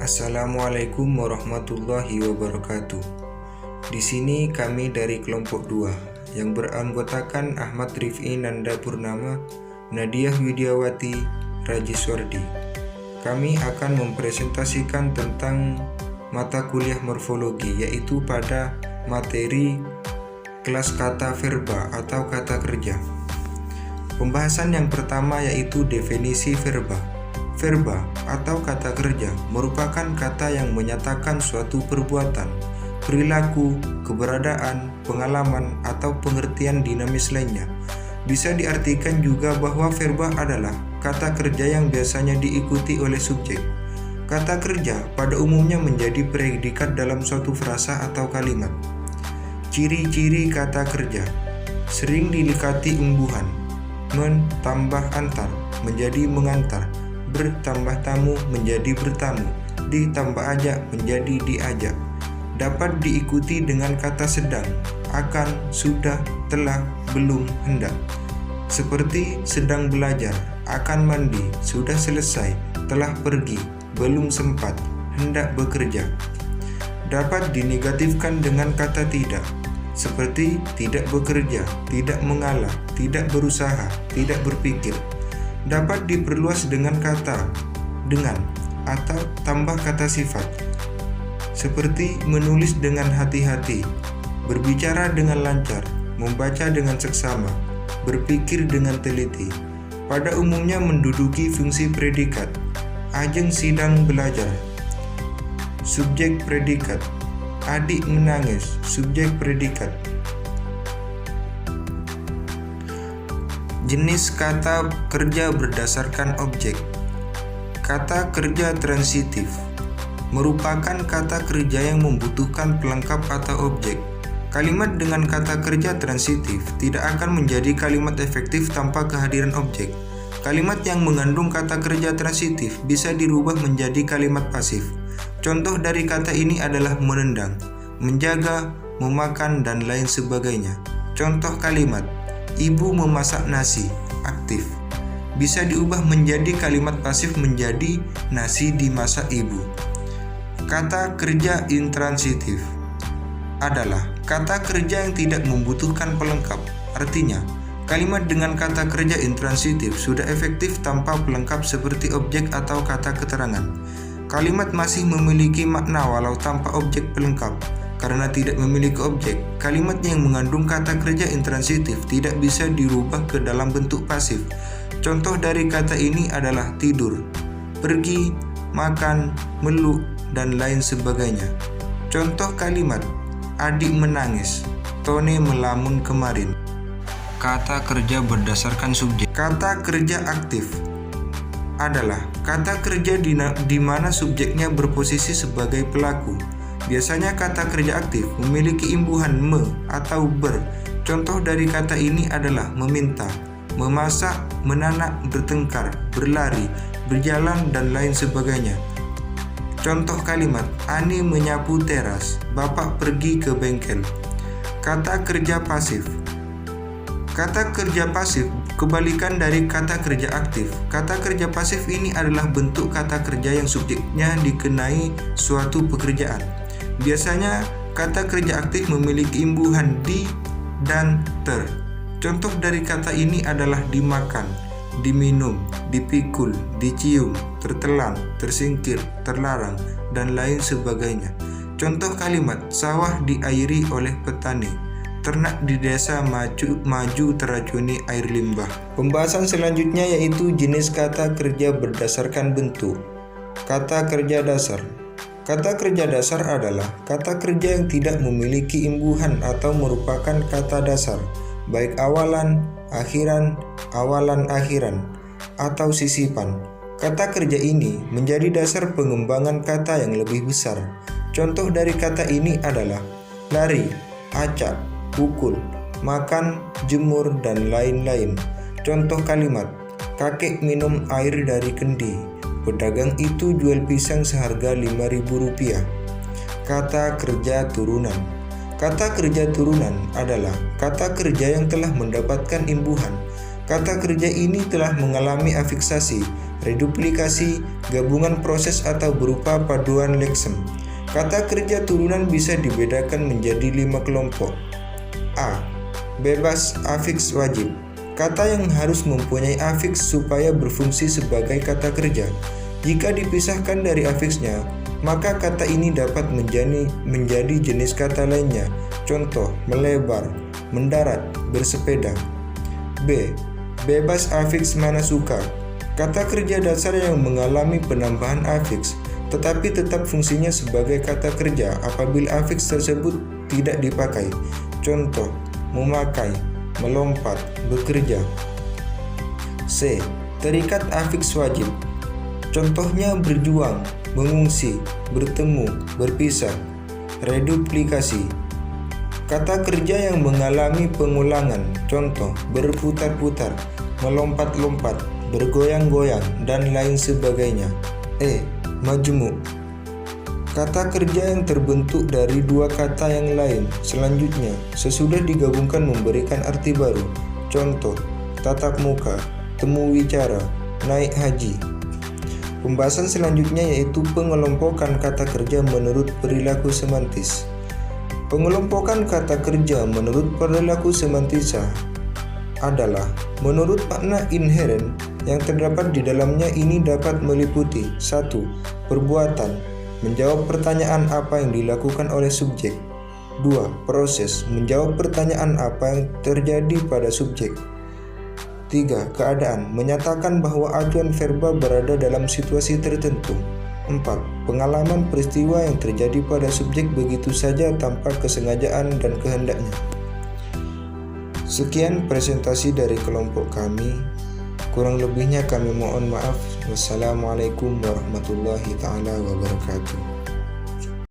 Assalamualaikum warahmatullahi wabarakatuh. Di sini kami dari kelompok 2 yang beranggotakan Ahmad Rif'i Nanda Purnama, Nadiah Widiawati, Rajiswardi. Kami akan mempresentasikan tentang mata kuliah morfologi, yaitu pada materi kelas kata verba atau kata kerja. Pembahasan yang pertama yaitu definisi verba. Verba atau kata kerja merupakan kata yang menyatakan suatu perbuatan, perilaku, keberadaan, pengalaman, atau pengertian dinamis lainnya. Bisa diartikan juga bahwa verba adalah kata kerja yang biasanya diikuti oleh subjek. Kata kerja pada umumnya menjadi predikat dalam suatu frasa atau kalimat. Ciri-ciri kata kerja sering dilikati umbuhan, mentambah antar menjadi mengantar, bertambah tamu menjadi bertamu, ditambah ajak menjadi diajak. Dapat diikuti dengan kata sedang, akan, sudah, telah, belum, hendak. Seperti sedang belajar, akan mandi, sudah selesai, telah pergi, belum sempat, hendak bekerja. Dapat dinegatifkan dengan kata tidak, seperti tidak bekerja, tidak mengalah, tidak berusaha, tidak berpikir. Dapat diperluas dengan kata dengan atau tambah kata sifat, seperti menulis dengan hati-hati, berbicara dengan lancar, membaca dengan seksama, berpikir dengan teliti. Pada umumnya menduduki fungsi predikat. Ajeng sidang belajar, subjek predikat. Adik menangis, subjek predikat. Jenis kata kerja berdasarkan objek. Kata kerja transitif merupakan kata kerja yang membutuhkan pelengkap atau objek. Kalimat dengan kata kerja transitif tidak akan menjadi kalimat efektif tanpa kehadiran objek. Kalimat yang mengandung kata kerja transitif bisa dirubah menjadi kalimat pasif. Contoh dari kata ini adalah menendang, menjaga, memakan, dan lain sebagainya. Contoh kalimat ibu memasak nasi, aktif, bisa diubah menjadi kalimat pasif menjadi nasi dimasak ibu. Kata kerja intransitif adalah kata kerja yang tidak membutuhkan pelengkap. Artinya, kalimat dengan kata kerja intransitif sudah efektif tanpa pelengkap seperti objek atau kata keterangan. Kalimat masih memiliki makna walau tanpa objek pelengkap. Karena tidak memiliki objek, kalimat yang mengandung kata kerja intransitif tidak bisa dirubah ke dalam bentuk pasif. Contoh dari kata ini adalah tidur, pergi, makan, meluk, dan lain sebagainya. Contoh kalimat adik menangis, Tone melamun kemarin. Kata kerja berdasarkan subjek. Kata kerja aktif adalah kata kerja di mana subjeknya berposisi sebagai pelaku. Biasanya kata kerja aktif memiliki imbuhan me atau ber. Contoh dari kata ini adalah meminta, memasak, menanak, bertengkar, berlari, berjalan, dan lain sebagainya. Contoh kalimat Ani menyapu teras, Bapak pergi ke bengkel. Kata kerja pasif. Kata kerja pasif kebalikan dari kata kerja aktif. Kata kerja pasif ini adalah bentuk kata kerja yang subjeknya dikenai suatu pekerjaan. Biasanya kata kerja aktif memiliki imbuhan di dan ter. Contoh dari kata ini adalah dimakan, diminum, dipikul, dicium, tertelan, tersingkir, terlarang, dan lain sebagainya. Contoh kalimat sawah diairi oleh petani, ternak di desa maju teracuni air limbah. Pembahasan selanjutnya yaitu jenis kata kerja berdasarkan bentuk. Kata kerja dasar. Kata kerja dasar adalah kata kerja yang tidak memiliki imbuhan atau merupakan kata dasar, baik awalan, akhiran, atau sisipan. Kata kerja ini menjadi dasar pengembangan kata yang lebih besar. Contoh dari kata ini adalah lari, acak, pukul, makan, jemur, dan lain-lain. Contoh kalimat kakek minum air dari kendi, pedagang itu jual pisang seharga Rp5.000. Kata kerja turunan. Kata kerja turunan adalah kata kerja yang telah mendapatkan imbuhan. Kata kerja ini telah mengalami afiksasi, reduplikasi, gabungan proses atau berupa paduan leksem. Kata kerja turunan bisa dibedakan menjadi 5 kelompok. A. Bebas afiks wajib. Kata yang harus mempunyai afiks supaya berfungsi sebagai kata kerja. Jika dipisahkan dari afiksnya, maka kata ini dapat menjadi jenis kata lainnya. Contoh, melebar, mendarat, bersepeda. B. Bebas afiks mana suka. Kata kerja dasar yang mengalami penambahan afiks, tetapi tetap fungsinya sebagai kata kerja apabila afiks tersebut tidak dipakai. Contoh, memakai, melompat, bekerja. C. Terikat afiks wajib. Contohnya berjuang, mengungsi, bertemu, berpisah. Reduplikasi. Kata kerja yang mengalami pengulangan, contoh berputar-putar, melompat-lompat, bergoyang-goyang, dan lain sebagainya. E. Majmuk. Kata kerja yang terbentuk dari 2 kata yang lain selanjutnya sesudah digabungkan memberikan arti baru. Contoh, tatap muka, temu wicara, naik haji. Pembahasan selanjutnya yaitu pengelompokan kata kerja menurut perilaku semantis. Pengelompokan kata kerja menurut perilaku semantisa adalah menurut makna inheren yang terdapat di dalamnya. Ini dapat meliputi 1. Perbuatan, menjawab pertanyaan apa yang dilakukan oleh subjek. 2. Proses, menjawab pertanyaan apa yang terjadi pada subjek. 3. Keadaan, menyatakan bahwa acuan verba berada dalam situasi tertentu. 4. Pengalaman peristiwa yang terjadi pada subjek begitu saja tanpa kesengajaan dan kehendaknya. Sekian presentasi dari kelompok kami. Kurang lebihnya kami mohon maaf. Wassalamualaikum warahmatullahi taala wabarakatuh.